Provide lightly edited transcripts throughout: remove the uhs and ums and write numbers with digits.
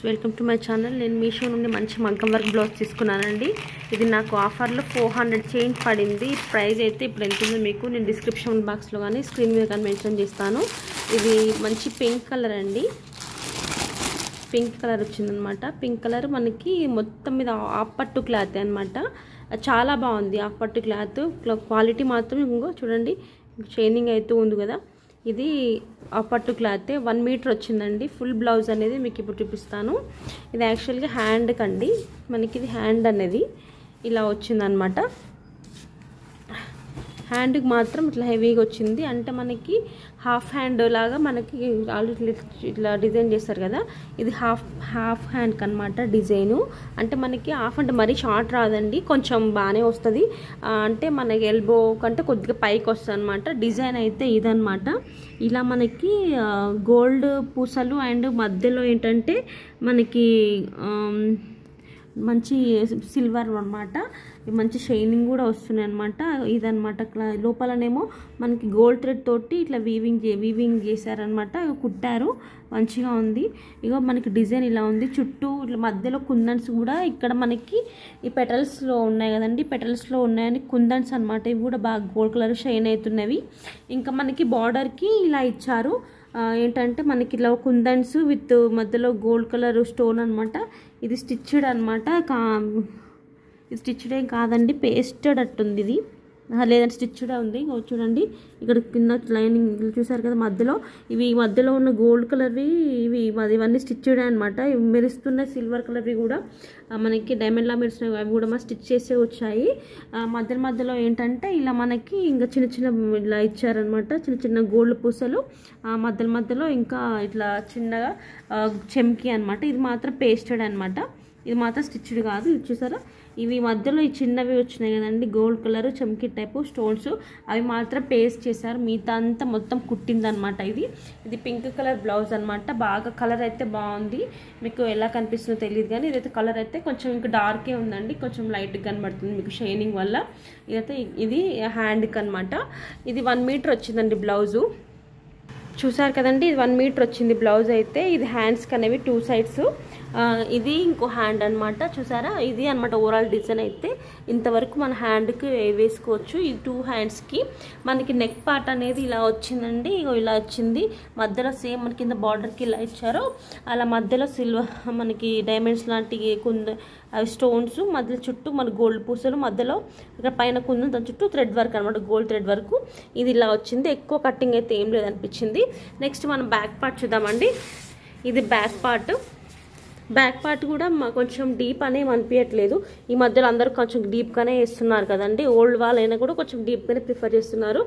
Welcome to my channel. నేను మీషో నుండి మంచి మగ్గం వర్క్ బ్లౌజ్ తీసుకున్నానండి. ఇది నాకు ఆఫర్లో 400 చేంజ్ పడింది. ప్రైస్ అయితే ఇప్పుడు ఎంత ఉందో మీకు నేను డిస్క్రిప్షన్ బాక్స్లో కానీ స్క్రీన్ మీద కానీ మెన్షన్ చేస్తాను. ఇది మంచి పింక్ కలర్ అండి. పింక్ కలర్ వచ్చిందనమాట. పింక్ కలర్ మనకి మొత్తం మీద ఆఫ్ పట్టు క్లాత్ అనమాట. చాలా బాగుంది ఆఫ్ పట్టు క్లాత్. క్వాలిటీ మాత్రం ఇంకో చూడండి, షైనింగ్ అయితే ఉంది కదా. ఇది ఆఫ్ పట్టు క్లాత్ 1 మీటర్ వచ్చిందండి. ఫుల్ బ్లౌజ్ అనేది మీకు ఇప్పుడు చూపిస్తాను. ఇది యాక్చువల్గా హ్యాండ్కి అండి. మనకి ఇది హ్యాండ్ అనేది ఇలా వచ్చిందనమాట. హ్యాండ్కి మాత్రం ఇట్లా హెవీగా వచ్చింది. అంటే మనకి హాఫ్ హ్యాండ్ లాగా మనకి ఆల్రెడీ ఇట్లా డిజైన్ చేస్తారు కదా. ఇది హాఫ్ హ్యాండ్కి అనమాట డిజైను. అంటే మనకి హాఫ్ అంటే మరీ షార్ట్ రాదండి, కొంచెం బాగానే వస్తుంది. అంటే మనకి ఎల్బో కంటే కొద్దిగా పైకి వస్తుంది అనమాట. డిజైన్ అయితే ఇదనమాట. ఇలా మనకి గోల్డ్ పూసలు అండ్ మధ్యలో ఏంటంటే మనకి మంచి సిల్వర్ అనమాట. మంచి షైనింగ్ కూడా వస్తున్నాయి అనమాట. ఇదనమాట. లోపలనేమో మనకి గోల్డ్ థ్రెడ్ తోటి ఇట్లా వీవింగ్ చేశారనమాట. కుట్టారు, మంచిగా ఉంది. ఇగో మనకి డిజైన్ ఇలా ఉంది. చుట్టూ ఇట్లా మధ్యలో కుందన్స్ కూడా ఇక్కడ మనకి ఈ పెటల్స్లో ఉన్నాయి కదండి. పెటల్స్లో ఉన్నాయని కుందన్స్ అనమాట. ఇవి కూడా బాగా గోల్డ్ కలర్ షైన్ అవుతున్నవి. ఇంకా మనకి బార్డర్కి ఇలా ఇచ్చారు. ఏంటంటే మనకి ఇలా కుందన్స్ విత్ మధ్యలో గోల్డ్ కలర్ స్టోన్ అనమాట. ఇది స్టిచ్డ్ అనమాట. ఇది స్టిచ్డ్ ఏం కాదండి, పేస్టెడ్ అట్టుంది ఇది. లేదంటే స్టిచ్డ్ ఉంది. చూడండి ఇక్కడ కింద లైనింగ్ చూసారు కదా. మధ్యలో మధ్యలో ఉన్న గోల్డ్ కలర్వి ఇవన్నీ స్టిచ్డ్ అనమాట. మెరుస్తున్న సిల్వర్ కలర్వి కూడా మనకి డైమండ్లా మెరుస్తున్నాయి. అవి కూడా స్టిచ్ చేసే వచ్చాయి. మధ్యలో ఏంటంటే ఇలా మనకి ఇంకా చిన్న చిన్న ఇలా ఇచ్చారనమాట. చిన్న చిన్న గోల్డ్ పూసలు మధ్యలో ఇంకా ఇట్లా చిన్నగా చెమ్కి అనమాట. ఇది మాత్రం పేస్టెడ్ అనమాట. ఇది మాత్రం స్టిచ్డ్ కాదు. ఇది చూసారా, ఇవి మధ్యలో ఈ చిన్నవి వచ్చినాయి కదండి, గోల్డ్ కలర్ చమ్కీ టైపు స్టోన్స్, అవి మాత్రం పేస్ట్ చేశారు. మిగతా అంతా మొత్తం కుట్టిందనమాట. ఇది పింక్ కలర్ బ్లౌజ్ అనమాట. బాగా కలర్ అయితే బాగుంది. మీకు ఎలా కనిపిస్తుందో తెలియదు కానీ ఇదైతే కలర్ అయితే కొంచెం ఇంకా డార్కే ఉందండి. కొంచెం లైట్గా కనబడుతుంది మీకు షైనింగ్ వల్ల. ఇది హ్యాండ్కి అనమాట. ఇది 1 మీటర్ వచ్చిందండి బ్లౌజు. చూసారు కదండి, ఇది 1 మీటర్ వచ్చింది బ్లౌజ్ అయితే. ఇది హ్యాండ్స్కి అనేవి 2 సైడ్స్. ఇది ఇంకో హ్యాండ్ అనమాట. చూసారా, ఇది అనమాట ఓవరాల్ డిజైన్ అయితే. ఇంతవరకు మన హ్యాండ్కి వేసుకోవచ్చు. ఈ 2 హ్యాండ్స్కి మనకి నెక్ పార్ట్ అనేది ఇలా వచ్చిందండి. ఇలా వచ్చింది. మధ్యలో సేమ్ మనకి కింద బార్డర్కి ఇలా ఇచ్చారు. అలా మధ్యలో సిల్వర్ మనకి డైమండ్స్ లాంటి అవి స్టోన్స్, మధ్యలో చుట్టూ మన గోల్డ్ పూసలు, మధ్యలో ఇక్కడ పైన కుందన్, దాని చుట్టూ థ్రెడ్ వర్క్ అనమాట, గోల్డ్ థ్రెడ్ వర్క్. ఇది ఇలా వచ్చింది. ఎక్కువ కటింగ్ అయితే ఏం లేదనిపించింది. నెక్స్ట్ మనం బ్యాక్ పార్ట్ చూద్దామండి. ఇది బ్యాక్ పార్ట్ కూడా కొంచెం డీప్ అనేవి అనిపించట్లేదు. ఈ మధ్యలో అందరూ కొంచెం డీప్గానే వేస్తున్నారు కదండి. ఓల్డ్ వాళ్ళైనా కూడా కొంచెం డీప్గానే ప్రిఫర్ చేస్తున్నారు.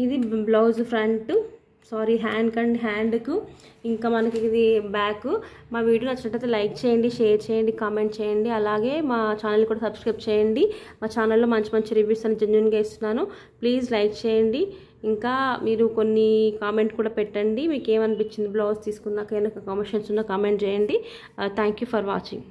ఇది బ్లౌజ్ ఫ్రంట్, హ్యాండ్కు. ఇంకా మనకి ఇది బ్యాక్. మా వీడియో నచ్చినట్లయితే లైక్ చేయండి, షేర్ చేయండి, కామెంట్ చేయండి. అలాగే మా ఛానల్ కూడా సబ్స్క్రైబ్ చేయండి. మా ఛానల్లో మంచి రివ్యూస్ అని జెన్యూన్గా ఇస్తున్నాను. ప్లీజ్ లైక్ చేయండి. ఇంకా మీరు కొన్ని కామెంట్ కూడా పెట్టండి. మీకు ఏమనిపించింది బ్లౌజ్ తీసుకున్నాక, ఏమైనా కామెంట్స్ ఉన్నా కామెంట్ చేయండి. Thank you for watching.